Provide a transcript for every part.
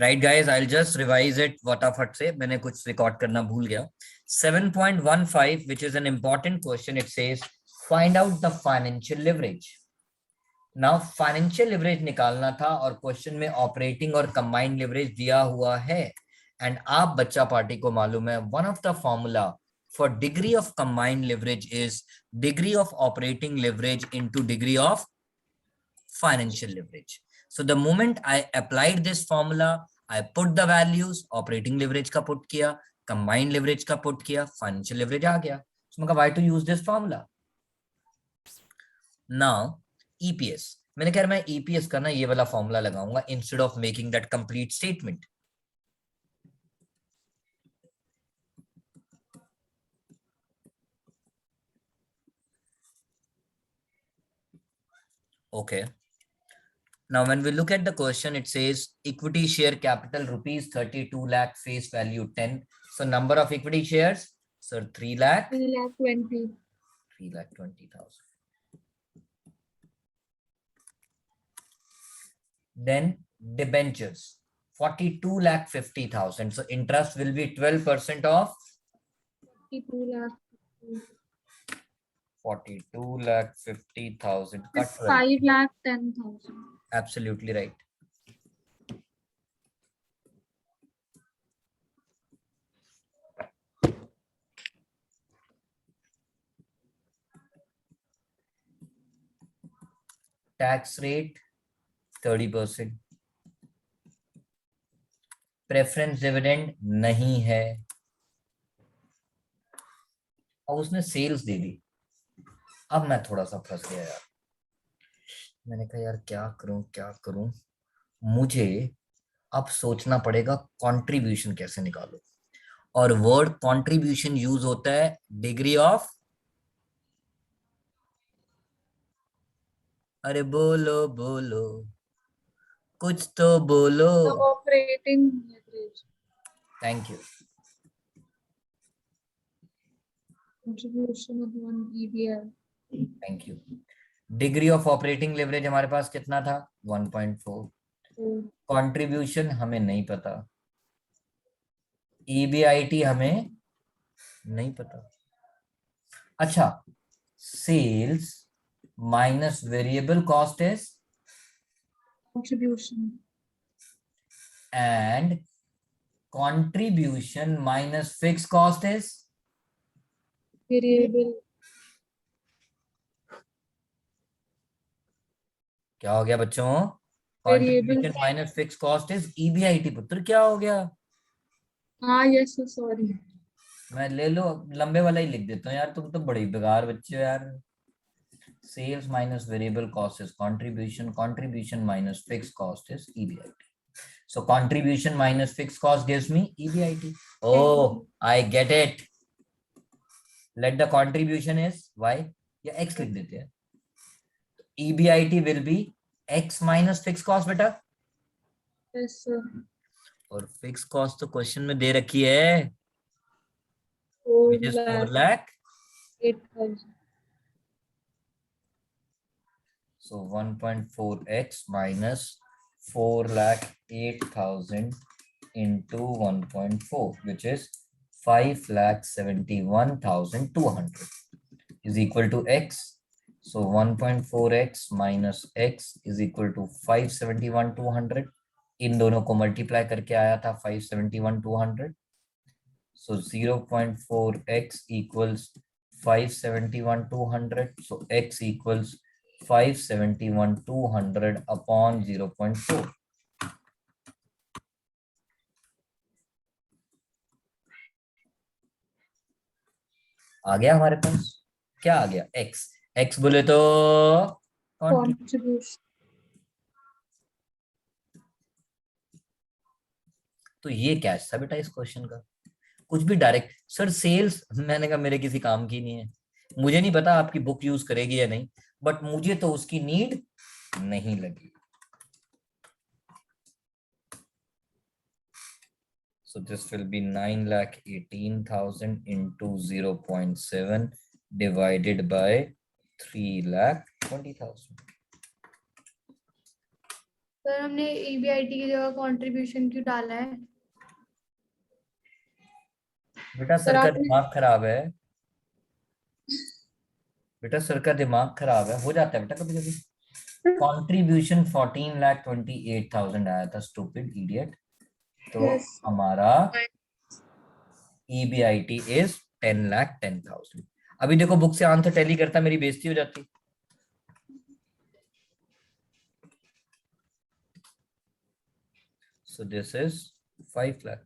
Right guys, I just revise it फटाफट से, मैंने कुछ रिकॉर्ड करना भूल गया. 7.15 which is an important question. It says find out the financial leverage. Now financial leverage निकालना था और क्वेश्चन में ऑपरेटिंग और कंबाइंड लिवरेज दिया हुआ है. एंड आप बच्चा पार्टी को मालूम है one of the formula for degree of combined leverage is degree of operating leverage into degree of financial leverage. So the moment I applied this formula, I put the values, operating leverage का put किया, combined leverage का put किया, financial leverage आ गया. So मैंने कहा why to use this formula? Now EPS, मैंने कहा मैं EPS का ना ये वाला फॉर्मूला लगाऊंगा instead of making that complete statement. Okay. Now, when we look at the question, it says equity share capital rupees 32 lakh, face value 10. So number of equity shares, sir, 3 lakh. 3,20,000. 3,20,000. Then debentures, 42,50,000. So interest will be 12% of 42,50,000. 5,10,000. Absolutely right. Tax rate 30%. Preference dividend नहीं है और उसने sales दे दी. अब मैं थोड़ा सा फंस गया यार. मैंने कहा यार क्या करूं. मुझे अब सोचना पड़ेगा कंट्रीब्यूशन कैसे निकालो. और वर्ड कंट्रीब्यूशन यूज होता है डिग्री ऑफ, अरे बोलो बोलो कुछ तो बोलो. Operating leverage. Thank you. Contribution of one EBL. Thank you. Degree of operating leverage हमारे पास कितना था 1.4. कंट्रीब्यूशन हमें नहीं पता, ईबीआईटी हमें नहीं पता. अच्छा, sales minus variable cost is Contribution. and contribution minus fixed cost is Variable. क्या हो गया बच्चों? Variable. Contribution minus fixed cost is EBIT. पुत्र क्या हो गया? हाँ yes sorry. मैं ले लो लंबे वाला ही लिख देता हूँ यार, तुम तो बड़े बेकार बच्चे हो यार. Sales minus variable cost is contribution. Contribution minus fixed cost is EBIT. So contribution minus fixed cost gives me EBIT. Oh, I get it. Let the contribution is y या x लिख देते हैं. EBIT will be x minus fixed cost बेटा. Yes sir. और fixed cost तो question में दे रखी है, which is 4,08,000. So 1.4x minus 4,08,000 into 1.4, which is 5,71,200 is equal to x. So 1.4x minus x is equal to 571,200. इन दोनों को multiply करके आया था 571,200. So 0.4x equals 571,200. So x equals 571,200 upon 0.4. आ गया हमारे पास. क्या आ गया? x. x बोले तो Contribution. तो ये कैश था बेटा इस क्वेश्चन का. कुछ भी डायरेक्ट सर सेल्स, मैंने कहा मेरे किसी काम की नहीं है. मुझे नहीं पता आपकी बुक यूज करेगी या नहीं, बट मुझे तो उसकी नीड नहीं लगी. So this will be 9,18,000 into 0.7 divided by 3,20,000. Sir हमने EBIT की जगह कंट्रीब्यूशन क्यों डाला है? बेटा सर सर का आपने दिमाग खराब है, बेटा सर का दिमाग खराब है, हो जाता है बेटा कभी कभी। कंट्रीब्यूशन 14,28,000 आया था, स्टूपिड इडियट। तो यस हमारा EBIT इज 10,10,000। अभी देखो बुक से आंसर टैली करता, मेरी बेइज्जती हो जाती। So this is 5 lakh.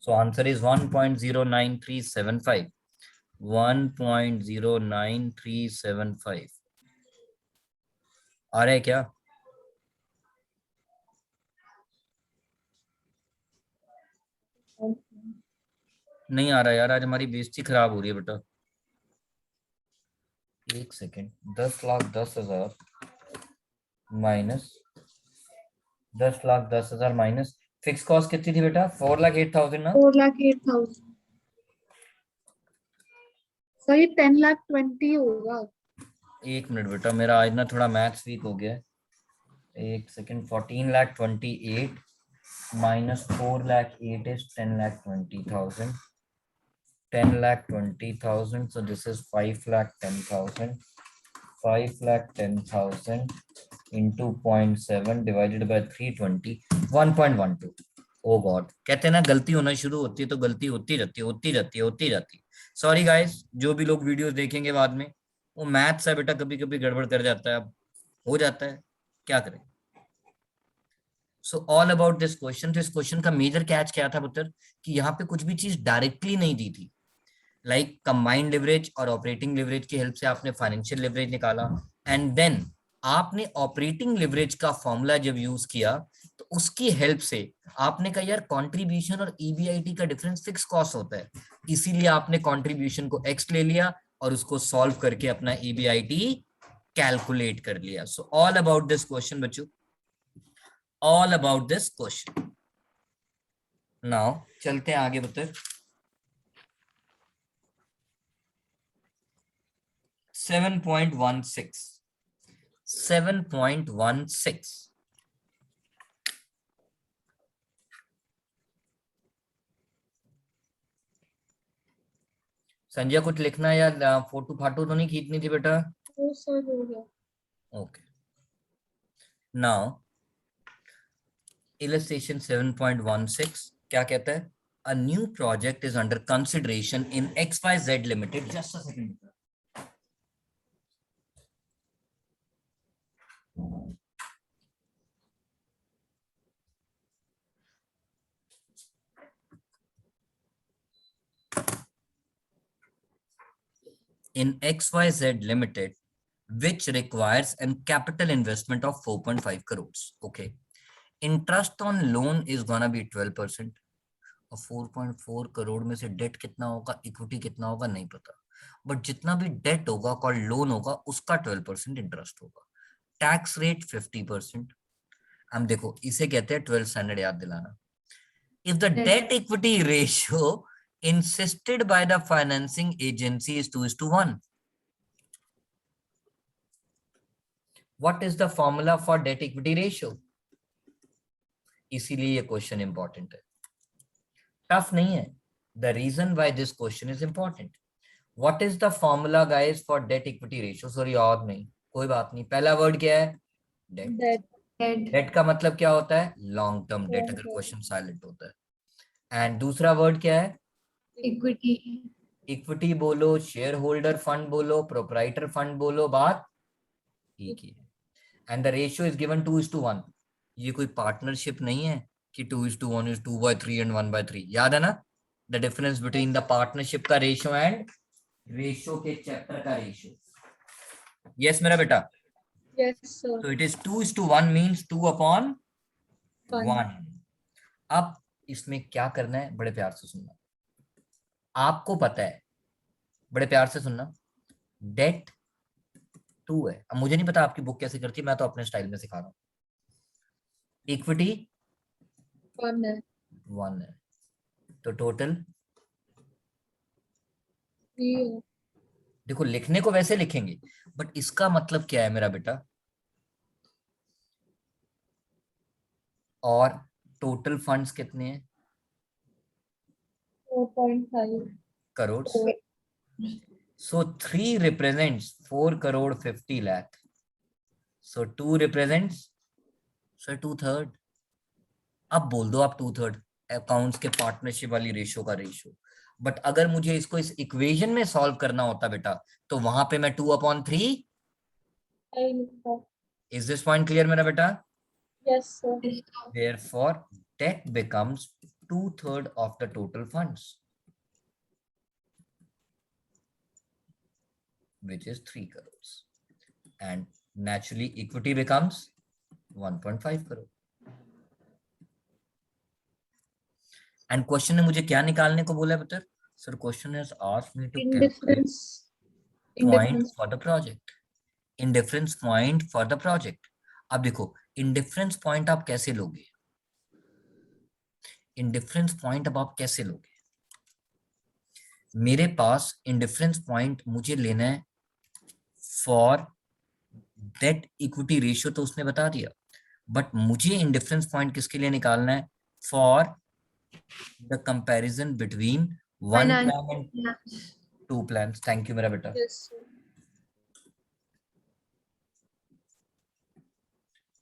So answer is 1.09375. 1.09375 आ रहा है क्या? नहीं आ रहा यार, आज हमारी बेइज्जती खराब हो रही है बेटा। एक second, 10,10,000 minus 10,10,000 minus fix cost कितनी थी बेटा? 4,08,000 ना? 4,08,000। सही 10,20,000 होगा। एक मिनट बेटा, मेरा आज ना थोड़ा मैथ्स वीक हो गया है। एक second, 14,28,000 minus 4,08,000 is 10,20,000. 10,20,000. So this is 5,10,000. 5,10,000 into 0.7 divided by 320. 1.12. O God, कहते हैं ना गलती होना शुरू होती है तो गलती होती जाती है, होती जाती है, होती जाती है। सॉरी गाइस, जो भी लोग वीडियोस देखेंगे बाद में, वो मैथ्स है बेटा, कभी कभी गड़बड़ कर जाता है, अब हो जाता है, क्या करें। सो ऑल अबाउट दिस क्वेश्चन। तो इस क्वेश्चन का मेजर कैच क्या था पुत्र, कि यहाँ पे कुछ भी चीज डायरेक्टली नहीं दी थी। लाइक कंबाइंड लिवरेज और ऑपरेटिंग लिवरेज की हेल्प से आपने फाइनेंशियल लिवरेज निकाला, एंड देन आपने ऑपरेटिंग लिवरेज का फॉर्मूला जब यूज किया तो उसकी हेल्प से आपने कहा यार कंट्रीब्यूशन और EBIT का डिफरेंस फिक्स कॉस्ट होता है, इसीलिए आपने कंट्रीब्यूशन को x ले लिया और उसको सॉल्व करके अपना EBIT कैलकुलेट कर लिया। So all about this question बच्चों, all about this question. Now चलते हैं आगे पुत्र। 7.16, 7.16। संजय कुछ लिखना है या फोटो फाटो तो नहीं खींचनी थी बेटा? वो सर हो गया। ओके, नाउ इलस्ट्रेशन 7.16 क्या कहता है? A new project is under consideration in XYZ Limited. Just a second. In XYZ Limited, which requires a capital investment of 4.5 crores. Okay. Interest on loan is gonna be 12%. और 4.4 करोड़ में से date कितना होगा, equity कितना होगा, नहीं पता। But जितना भी डेट होगा कॉल्ड लोन होगा, उसका 12% इंटरेस्ट होगा। Tax rate 50%। हम देखो इसे कहते हैं 12 स्टैंडर्ड, याद दिलाना। If the date equity ratio insisted by the financing agency is 2:1, what is the formula for debt equity ratio? इसीलिए ये क्वेश्चन इंपॉर्टेंट है, टफ नहीं है। The reason why this question is important, what is the formula guys for debt equity ratio? Sorry याद नहीं, कोई बात नहीं। पहला वर्ड क्या है? डेट। डेट डेट डेट का मतलब क्या होता है? लॉन्ग टर्म डेट, अगर क्वेश्चन साइलेंट होता है। एंड दूसरा वर्ड क्या है? इक्विटी। इक्विटी बोलो, शेयर होल्डर फंड बोलो, प्रोप्राइटर फंड बोलो, बात ठीक ही है। And the ratio is given 2:1। ये कोई पार्टनरशिप नहीं है कि 2:1 इज 2/3 एंड 1/3, याद है ना the difference between the partnership का रेशियो एंड रेशियो के चैप्टर का रेशियो। यस मेरा बेटा। Yes sir. तो इट इज 2:1 मीन्स 2/1। अब इसमें क्या करना है, बड़े प्यार से सुनना। आपको पता है, बड़े प्यार से सुनना, डेट 2 है। अब मुझे नहीं पता आपकी बुक कैसे करती है, मैं तो अपने स्टाइल में सिखा रहा हूँ। इक्विटी 1 है। 1 है, तो टोटल 3 है। देखो लिखने को वैसे लिखेंगे, बट इसका मतलब क्या है मेरा बेटा? और टोटल फंड्स कितने हैं? 4.5 crore. So 3 represents 4 crore 50 lakh. So 2 represents, so 2/3. अब बोल दो आप 2/3 अकाउंट्स के पार्टनरशिप वाली रेशियो का रेशियो। बट अगर मुझे इसको इस इक्वेशन में सॉल्व करना होता बेटा, तो वहां पे मैं 2/3। इज दिस पॉइंट क्लियर मेरा बेटा? Yes, sir. Therefore debt becomes 2/3 of the total funds, which is 3 crores, and naturally equity becomes 1.5 crore. And question ने मुझे क्या निकालने को बोला है बेटा? Sir question has asked me to calculate point Indifference. For the project, indifference point for the project. अब देखो इंडिफरेंस पॉइंट आप कैसे लोगे? इंडिफरेंस पॉइंट अब आप कैसे लोगे? मेरे पास इंडिफरेंस पॉइंट मुझे लेना है फॉर डेट इक्विटी रेशियो, तो उसने बता दिया, बट मुझे इंडिफरेंस पॉइंट किसके लिए निकालना है? For the comparison between one plan and Finance. 2 plans. Thank you मेरा बेटा। Yes, sir.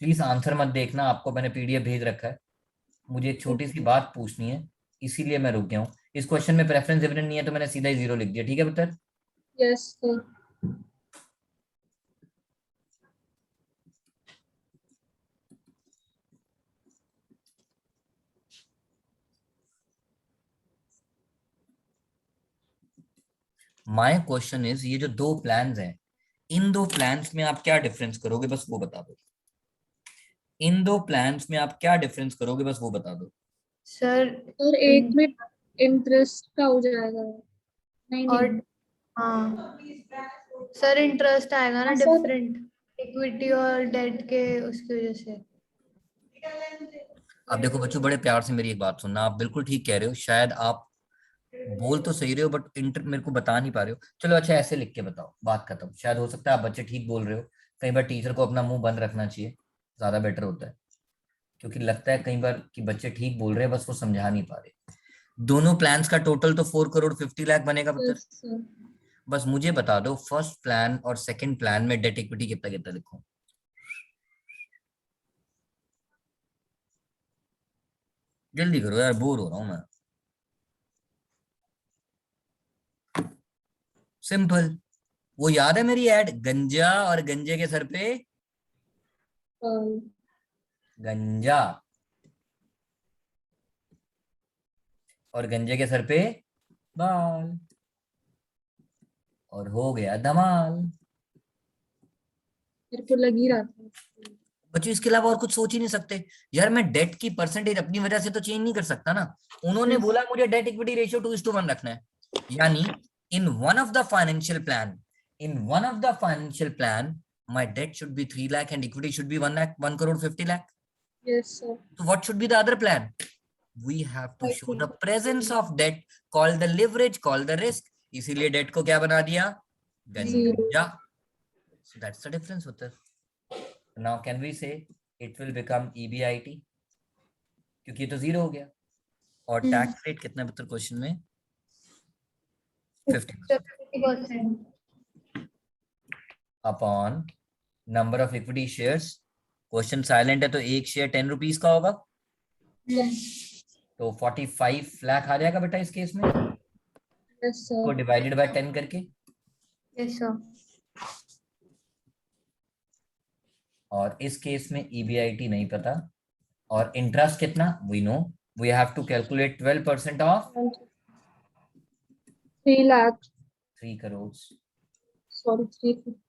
प्लीज आंसर मत देखना, आपको मैंने पीडीएफ भेज रखा है। मुझे एक छोटी सी बात पूछनी है, इसीलिए मैं रुक गया हूँ। इस क्वेश्चन में प्रेफरेंस डिविडेंड नहीं है, तो मैंने सीधा ही 0 लिख दिया। ठीक है बेटा? Yes, sir. My question is, ये जो 2 प्लान्स हैं, इन 2 प्लान्स में आप क्या डिफरेंस करोगे, बस वो बता दो। इन 2 प्लान्स में आप क्या डिफरेंस करोगे, बस वो बता दो। सर और एक में इंटरेस्ट का हो जाएगा। नहीं और नहीं। हाँ सर, इंटरेस्ट आएगा ना हाँ, सर। डिफरेंट इक्विटी और डेट के, उसकी वजह से। अब देखो बच्चों, बड़े प्यार से मेरी एक बात सुनना, आप बिल्कुल ठीक कह रहे हो, शायद आप बोल तो सही रहे हो, बट इंटर मेरे को बता नहीं पा रहे हो। चलो अच्छा ऐसे लिख के बताओ, बात खत्म। शायद हो सकता है आप बच्चे ठीक बोल रहे हो, कई बार टीचर को अपना मुंह बंद रखना चाहिए, ज्यादा बेटर होता है। क्योंकि लगता है कई बार कि बच्चे ठीक बोल रहे हैं, बस वो समझा नहीं पा रहे। दोनों प्लान्स का टोटल तो 4 करोड़ 50 लाख बनेगा पुत्र। Yes, sir. बस मुझे बता दो फर्स्ट प्लान और सेकंड प्लान में डेट इक्विटी कितना कितना लिखूं? जल्दी करो यार, बोर हो रहा हूं मैं। सिंपल। वो याद है मेरी ऐड, गंजा और गंजे के सर पे Uh, गंजा, और गंजे के सर पे बाल, और हो गया धमाल। मेरे को लग ही रहा था। बच्चों इसके अलावा और कुछ सोच ही नहीं सकते यार। मैं डेट की परसेंटेज अपनी वजह से तो चेंज नहीं कर सकता ना। उन्होंने Yes. बोला मुझे डेट इक्विटी रेशियो 2:1 रखना है, यानी in one of the financial plan, in one of the financial plan my debt should be 3 lakh and equity should be 1 lakh, 1 crore 50 lakh. Yes, sir. So what should be the other plan? We have to I show the think. presence of debt, call the leverage, call the risk. इसीलिए date को क्या बना दिया? Zero. गंजा। So that's the difference with it. Now can we say it will become EBIT? क्योंकि ये तो 0 हो गया। और टैक्स रेट कितना बेहतर क्वेश्चन में? 50% 50%। Upon number of equity shares. Question silent है तो एक शेयर 10 रुपीज का होगा, Yes. तो 45 लाख आ जाएगा बेटा इस केस में, Yes, sir. को डिवाइडेड बाय 10 करके। Yes sir. और इस केस में EBIT नहीं पता, और इंटरेस्ट कितना we know, we have to calculate 12% of 3 lakh. 3 करोड़। Sorry, 3.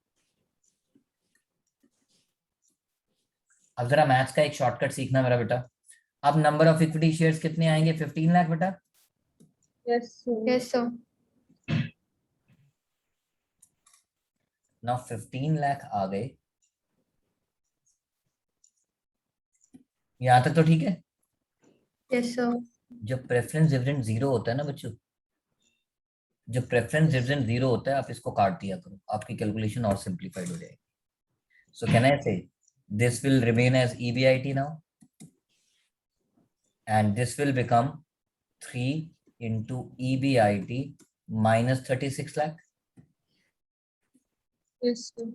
अब जरा मैथ्स का एक शॉर्टकट सीखना मेरा बेटा। अब नंबर ऑफ इक्विटी शेयर्स कितने आएंगे? 15 लाख बेटा। Yes, sir. Yes sir. ना 15 लाख आ गए, यहां तक तो ठीक है। Yes sir. जब प्रेफरेंस डिविडेंड 0 होता है ना बच्चों, जब प्रेफरेंस डिविजन 0 होता है आप इसको काट दिया करो, आपकी कैलकुलेशन और सिंप्लीफाइड हो जाएगी. सो can I say this will remain as EBIT now and this will become 3 into EBIT minus 36 lakh. Yes, sir.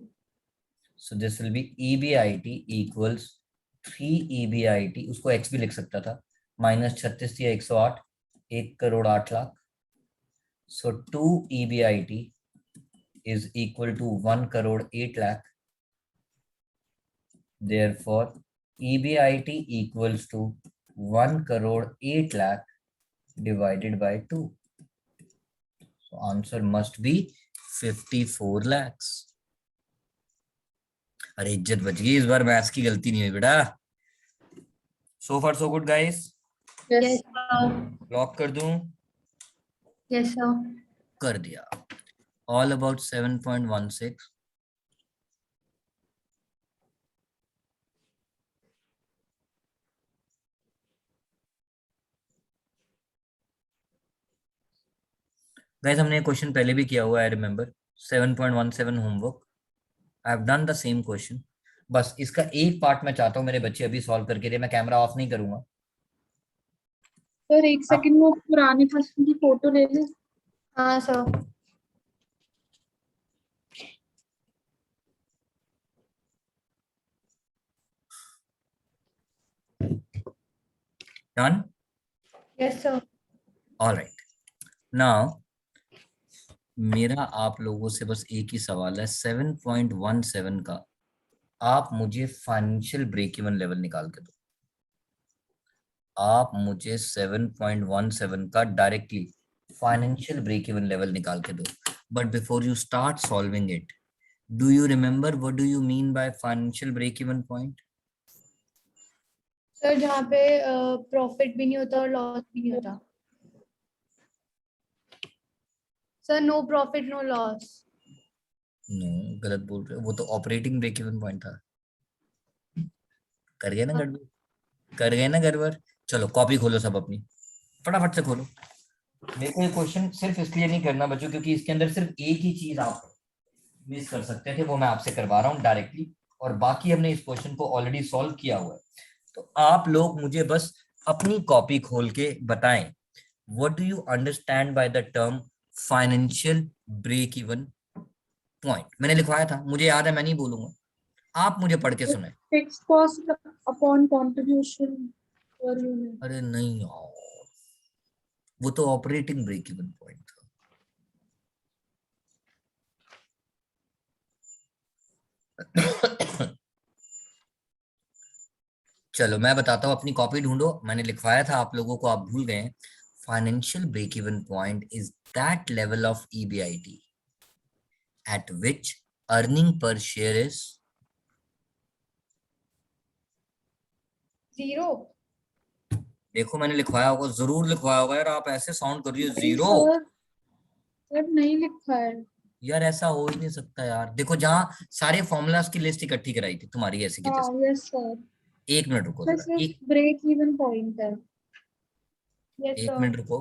So this will be EBIT equals 3 EBIT, उसको X भी लिख सकता था, minus 36 या 108, 1,08,00,000. So 2 EBIT is equal to 1,08,00,000. Therefore, EBIT equals to 1,08,00,000 divided by 2. So answer must be 54 lakhs. अरे इज्जत बच गई, इस बार मैथ्स की गलती नहीं हुई बेटा. So far so good guys. Yes. Yes, sir. Lock कर दूं? Yes, sir. कर दिया. All about 7.16. गाइस हमने क्वेश्चन पहले भी किया हुआ है, I remember. 7.17 homework. I have done the same question. बस इसका एक पार्ट मैं चाहता हूँ मेरे बच्चे अभी सॉल्व करके दे. मैं कैमरा ऑफ नहीं करूंगा. सर एक सेकंड वो पुराने क्वेश्चन की फोटो ले ले. हाँ sir. Done. Yes, sir. Alright. Now मेरा आप लोगों से बस एक ही सवाल है. 7.17 का आप मुझे फाइनेंशियल ब्रेक इवन लेवल निकाल के दो. आप मुझे 7.17 का directly financial break even level निकाल के दो. But before you start solving it, do you remember what do you mean by financial break even point? Sir जहाँ पे प्रॉफिट भी नहीं होता और लॉस भी नहीं होता. Sir no profit no loss. No, गलत बोल रहे हो. वो तो ऑपरेटिंग ब्रेक इवन पॉइंट था. कर गए ना गड़बड़? कर गए ना गड़बड़? चलो कॉपी खोलो सब अपनी, फटाफट से खोलो. मेरे को ये क्वेश्चन सिर्फ इसलिए नहीं करना बच्चों क्योंकि इसके अंदर सिर्फ एक ही चीज आप मिस कर सकते थे, वो मैं आपसे करवा रहा हूँ डायरेक्टली. और बाकी हमने इस क्वेश्चन को ऑलरेडी सॉल्व किया हुआ है. तो आप लोग मुझे बस अपनी कॉपी खोल के बताएं, what do you understand by the term financial break even point. मैंने लिखवाया था, मुझे याद है, मैं नहीं बोलूंगा, आप मुझे पढ़ के सुनाए. Fixed cost upon contribution per unit. अरे नहीं यार, वो तो ऑपरेटिंग ब्रेक इवन पॉइंट था. चलो मैं बताता हूँ, अपनी कॉपी ढूंढो. मैंने लिखवाया था आप लोगों को, आप भूल गए. Financial break even point is that level of EBIT at which earning per share is 0. देखो मैंने लिखवाया होगा, जरूर लिखवाया होगा यार. आप ऐसे साउंड कर रही हो, नहीं 0. सर, सर नहीं लिखा है. यार ऐसा हो ही नहीं सकता यार. देखो जहां सारे फॉर्मूलाज की लिस्ट इकट्ठी कराई थी तुम्हारी ऐसे की हाँ तैसे. Yes sir. एक मिनट रुको सर जरा, सिर्फ एक ब्रेक इवन पॉइंट है. Yes, एक sir. मिनट रुको.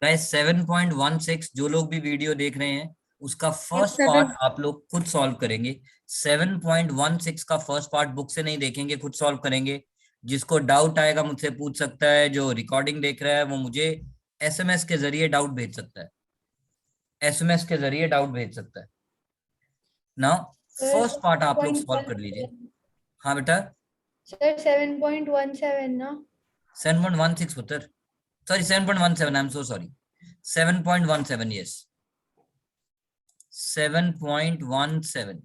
गाइस 7.16 जो लोग भी वीडियो देख रहे हैं उसका फर्स्ट पार्ट आप लोग खुद सॉल्व करेंगे. 7.16 का फर्स्ट पार्ट बुक से नहीं देखेंगे, खुद सॉल्व करेंगे. जिसको डाउट आएगा मुझसे पूछ सकता है. जो रिकॉर्डिंग देख रहा है वो मुझे SMS के जरिए डाउट भेज सकता है. SMS के जरिए डाउट भेज सकता है. नाउ Sir, फर्स्ट पार्ट आप लोग सॉल्व कर लीजिए. 7.17. हाँ बेटा. Sir 7.17 ना. 7.16 पुत्र, sorry 7.17, I am so sorry. 7.17, yes, 7.17.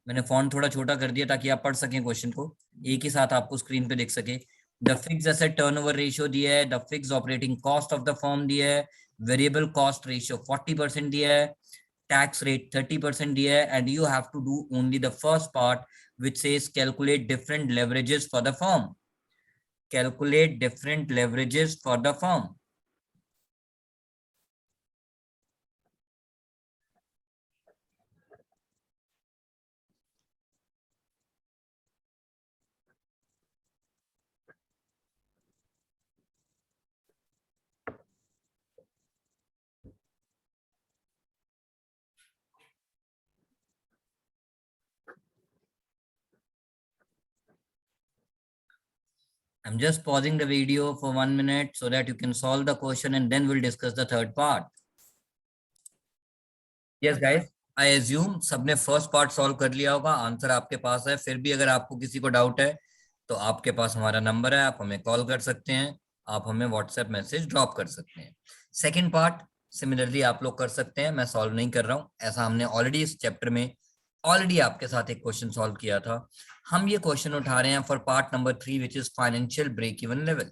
मैंने फॉन्ट थोड़ा छोटा कर दिया ताकि आप पढ़ सकें क्वेश्चन को, एक ही साथ आपको स्क्रीन पे देख सके. The fix asset turnover ratio दिया है, the fix operating cost of the firm दिया है, वेरिएबल कॉस्ट रेशियो 40% दिया है, टैक्स रेट 30% दिया है. And you have to do only the first part which says calculate different leverages for the firm. Calculate different leverages for the firm. I'm just pausing the video for 1 minute so that you can solve the question and then we'll discuss the third part. Yes, guys. I assume सबने first part solve कर लिया होगा, answer आपके पास है. फिर भी अगर आपको किसी को डाउट है तो आपके पास हमारा नंबर है, आप हमें कॉल कर सकते हैं, आप हमें व्हाट्सएप मैसेज ड्रॉप कर सकते हैं. सेकंड पार्ट सिमिलरली आप लोग कर सकते हैं, मैं सॉल्व नहीं कर रहा हूं. ऐसा हमने ऑलरेडी इस चैप्टर में ऑलरेडी आपके साथ एक क्वेश्चन सॉल्व किया था. हम ये क्वेश्चन उठा रहे हैं for part number 3 which is financial break even level.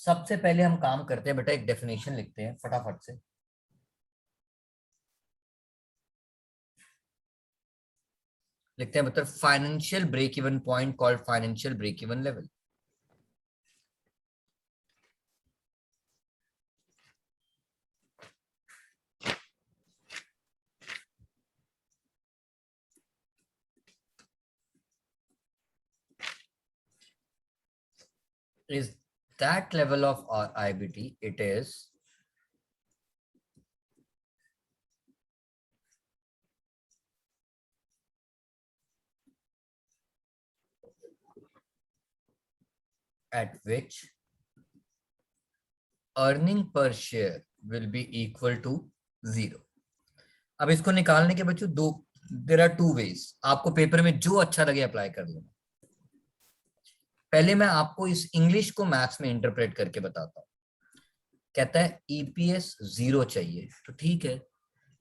सबसे पहले हम काम करते हैं बेटा, एक डेफिनेशन लिखते हैं फटाफट से. लिखते हैं मतलब financial break even point called financial break even level. Is that level of our IBT? It is at which earning per share will be equal to 0. अब इसको निकालने के बच्चों there are two ways. आपको पेपर में जो अच्छा लगे अप्लाई कर लेना. पहले मैं आपको इस इंग्लिश को मैथ्स में इंटरप्रेट करके बताता हूं. कहता है ईपीएस 0 चाहिए, तो ठीक है,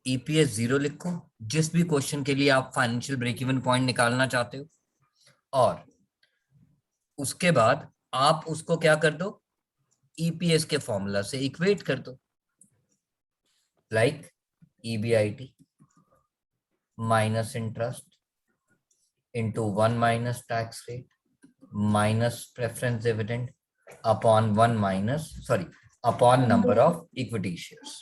ईपीएस 0 लिखो जिस भी क्वेश्चन के लिए आप फाइनेंशियल ब्रेक इवन पॉइंट निकालना चाहते हो, और उसके बाद आप उसको क्या कर दो, ईपीएस के फॉर्मूला से इक्वेट कर दो. Like EBIT minus interest into 1 minus tax rate minus preference dividend upon upon number of equity shares.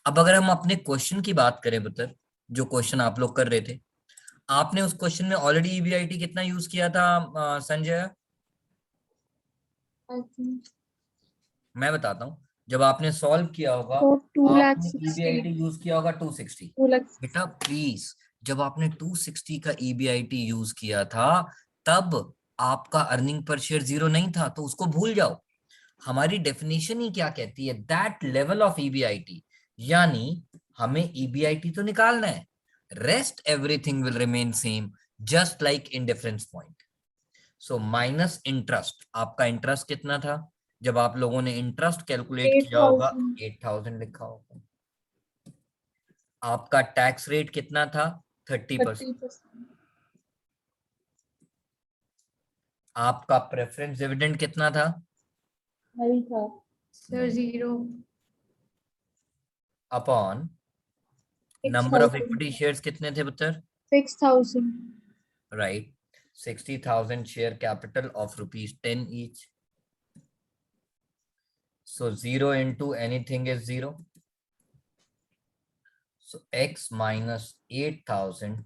अब अगर हम अपने क्वेश्चन की बात करें पुत्र, जो क्वेश्चन आप लोग कर रहे थे, आपने उस क्वेश्चन में ऑलरेडी ईबीआईटी कितना यूज किया था संजय? मैं बताता हूं, जब आपने सॉल्व किया होगा आपने ईबीआईटी यूज किया होगा 260. बेटा प्लीज, जब आपने 260 का ईबीआईटी यूज किया था तब आपका अर्निंग पर शेयर 0 नहीं था, तो उसको भूल जाओ. हमारी डेफिनेशन ही क्या कहती है, दैट लेवल ऑफ ईबीआईटी, यानी हमें ईबीआईटी तो निकालना है, rest everything will remain same just like in difference point. So minus interest, आपका इंटरेस्ट कितना था जब आप लोगों ने इंटरेस्ट कैलकुलेट किया होगा? 8000 लिखा होगा. आपका टैक्स रेट कितना था? 30%. आपका प्रेफरेंस डिविडेंड कितना था? Sir 0 upon number of equity shares कितने थे पुत्र? 6000. Right. 60,000 share capital of ₹10 each. So 0 into anything is 0. So x minus 8,000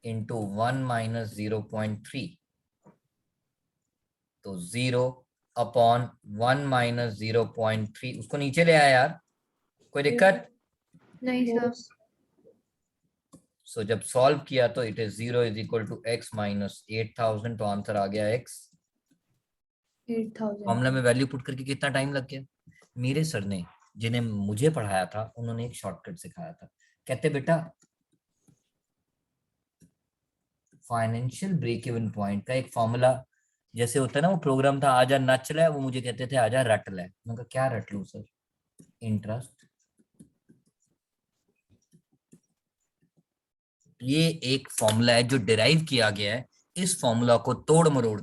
into 1 minus 0.3. तो 0 अपॉन 1 माइनस 0.3. उसको नीचे ले आया यार, कोई दिक्कत नहीं सर. सो जब सॉल्व किया तो it is 0 is equal to x minus 8,000. तो आंसर आ गया x 8000. फॉर्मूला में वैल्यू पुट करके कितना टाइम लग गया? मेरे सर ने, जिन्हें मुझे पढ़ाया था, उन्होंने एक शॉर्टकट सिखाया था. कहते बेटा फाइनेंशियल ब्रेक इवन पॉइंट का एक फॉर्मूला जैसे होता है ना, वो प्रोग्राम था आजा नच ले, वो मुझे कहते थे आजा रट ले. मैं कहा क्या रट लूं सर? इंटरेस्ट. ये एक फॉर्मूला है जो डिराइव किया गया है. इस फॉर्मूला को तोड़ मरोड़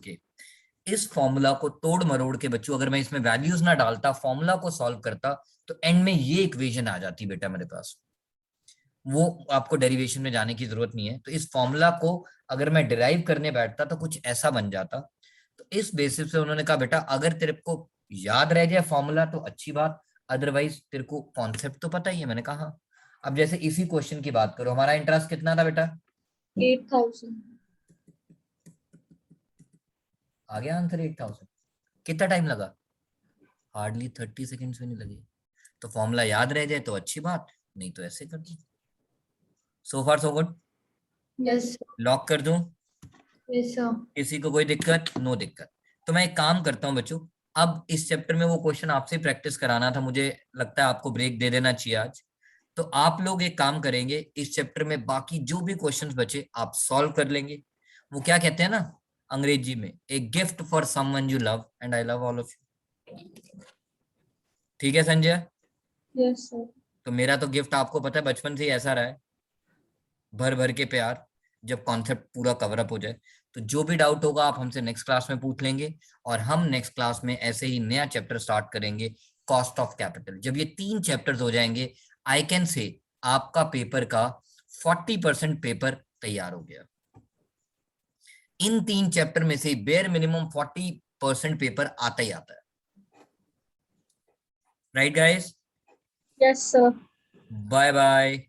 के बच्चों, अगर मैं इसमें वैल्यूज ना डालता, फॉर्मूला को सॉल्व करता, तो एंड में ये इक्वेशन आ जाती बेटा मेरे पास. वो आपको डेरिवेशन में जाने की जरूरत नहीं है. तो इस फॉर्मूला को अगर मैं डिराइव करने बैठता तो कुछ ऐसा बन जाता. तो इस बेसिस पे उन्होंने कहा बेटा अगर तेरे को याद रह जाए फॉर्मूला तो अच्छी बात, अदरवाइज तेरे को कॉन्सेप्ट तो पता ही है. मैंने कहा अब जैसे इसी क्वेश्चन की बात करो, हमारा इंटरेस्ट कितना था बेटा? 8000. आ गया आंसर 8000. कितना टाइम लगा? हार्डली 30 सेकेंड्स में नहीं लगे. तो फॉर्मूला याद रह जाए तो अच्छी बात, नहीं तो ऐसे कर दो. सो फार सो गुड. यस लॉक कर दूं? Yes sir. किसी को कोई दिक्कत? नो दिक्कत. तो मैं एक काम करता हूँ बच्चों, अब इस चैप्टर में वो क्वेश्चन आपसे प्रैक्टिस कराना था, मुझे लगता है आपको ब्रेक दे देना चाहिए आज। तो आप लोग एक काम करेंगे, इस चैप्टर में बाकी जो भी क्वेश्चंस बचे आप सॉल्व कर लेंगे। वो क्या कहते हैं ना अंग्रेजी में, a gift for someone you love and I love all of you. ठीक है संजय? Yes sir. तो मेरा तो गिफ्ट आपको पता है बचपन से ही ऐसा रहा है, भर भर के प्यार, जब कॉन्सेप्ट पूरा कवर अप हो जाए। तो जो भी डाउट होगा आप हमसे नेक्स्ट क्लास में पूछ लेंगे, और हम नेक्स्ट क्लास में ऐसे ही नया चैप्टर स्टार्ट करेंगे, कॉस्ट ऑफ कैपिटल। जब ये 3 चैप्टर्स हो जाएंगे, आई कैन से आपका पेपर का 40% पेपर तैयार हो गया। इन 3 चैप्टर में से बेयर मिनिमम 40% पेपर आता ही आता है। Right guys? Yes sir. Bye bye.